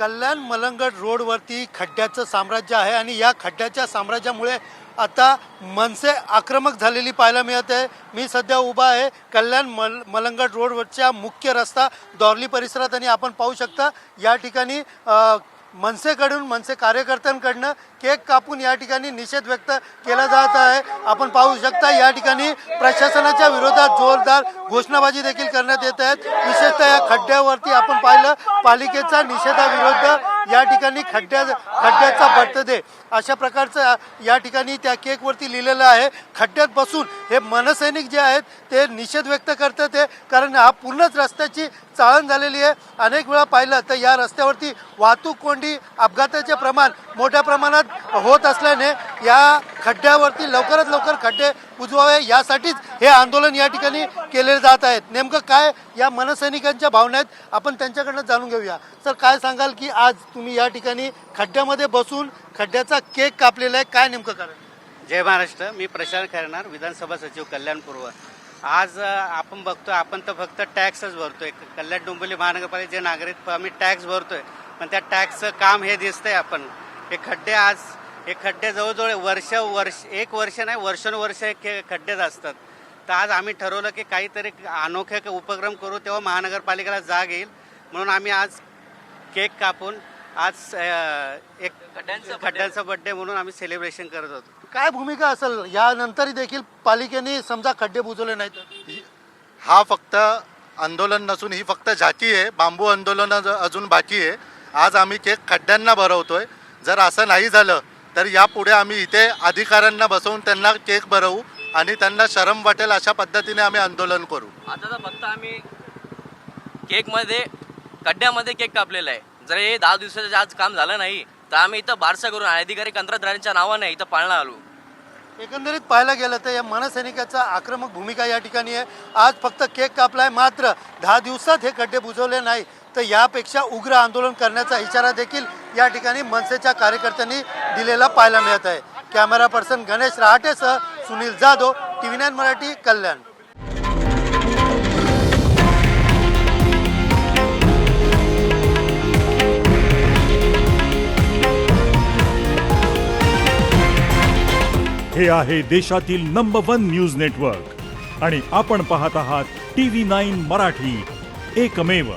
कल्याण मलंगड रोडवरती खड्ड्याचं साम्राज्य आहे आणि या खड्ड्याच्या साम्राज्यामुळे आता मनसे आक्रमक झालेली पाहायला मिळत आहे। मी सध्या उभा आहे कल्याण मलंगड रोडवरच्या मुख्य रस्ता दौर्ली परिसरात आणि आपण पाहू शकता या ठिकाणी मनसेकडून मनसे कार्यकर्त्यांकडनं केक कापून या ठिकाणी निषेध व्यक्त केला जात आहे। आपण पाहू शकता या ठिकाणी प्रशासनाच्या विरोधात जोरदार घोषणाबाजी देखील करण्यात येत आहेत। विशेषतः या खड्ड्यावरती आपण पाहिलं पालिकेचा निषेधाविरुद्ध या ठिकाणी खड्ड्याचा बर्थ अशा प्रकारचं या ठिकाणी त्या केकवरती लिहिलेलं आहे। खड्ड्यात बसून हे मनसैनिक जे आहेत ते निषेध व्यक्त करतात ते, कारण हा पूर्णच रस्त्याची चाळण झालेली आहे। अनेक वेळा पाहिलं तर या रस्त्यावरती वाहतूक कोंडी अपघाताचे प्रमाण मोठ्या प्रमाणात होत असल्याने या खड्ड्यावरती लवकरात लवकर खड्डे बुजवावे यासाठीच हे आंदोलन या ठिकाणी केले जात आहेत। नेमकं काय या मनसैनिकांच्या भावना आहेत आपण त्यांच्याकडनं जाणून घेऊया। सर, काय सांगाल की आज तुम्ही या ठिकाणी खड्ड्यामध्ये बसून खड्ड्याचा केक कापलेला आहे, काय नेमकं कारण? जय महाराष्ट्र। मी प्रशांत खैरनार, विधानसभा सचिव कल्याण पूर्व। आज आपण बघतोय आपण तर फक्त टॅक्सच भरतोय। कल्याण डोंबिवली महानगरपालिकेचे नागरिक आम्ही टॅक्स भरतोय, पण त्या टॅक्सचं काम हे दिसतंय। आपण हे खड्डे जवळजवळ एक वर्ष नाही वर्षानुवर्ष हे खड्डेच असतात। तर आज आम्ही ठरवलं की काहीतरी अनोखे उपक्रम करू, तेव्हा महानगरपालिकेला जाग येईल म्हणून आम्ही आज केक कापून आज एक खड्ड्यांचा बर्थडे म्हणून आम्ही सेलिब्रेशन करत होतो। काय भूमिका असेल यानंतरही देखील पालिकेने समजा खड्डे बुजवले नाहीत? हा फक्त आंदोलन नसून ही फक्त झाकी आहे। बांबू आंदोलन अजून बाकी आहे। आज आम्ही केक खड्ड्यांना भरवतोय। जर असं नाही झालं तर यापुढे आम्ही इथे अधिकाऱ्यांना बसवून त्यांना केक भरवू आणि त्यांना शरम वाटेल अशा पद्धतीने आम्ही आंदोलन करू। आता तर फक्त आम्ही केकमध्ये खड्ड्यामध्ये केक कापलेला आहे। जर हे 10 दिवसाचं आज काम झालं नाही तर आम्ही इथं बारसा करून अधिकारी कंत्राटदारांच्या नावाने इथं पाळणा आलो। एकंदरीत पाहायला गेलं तर या मनसैनिकाचा आक्रमक भूमिका या ठिकाणी आहे। आज फक्त केक कापलाय, मात्र 10 दिवसात हे खड्डे बुजवले नाही तर यापेक्षा उग्र आंदोलन करण्याचा इशारा देखील या ठिकाणी मनसेच्या कार्यकर्त्यांनी दिलेला पाहायला मिळत आहे। कॅमेरा पर्सन गणेश रहाटेसह सुनील जाधव, TV9 मराठी, कल्याण। हे आहे देशातील नंबर 1 न्यूज नेटवर्क आणि आपण पाहत आहात TV9 मराठी, एकमेव।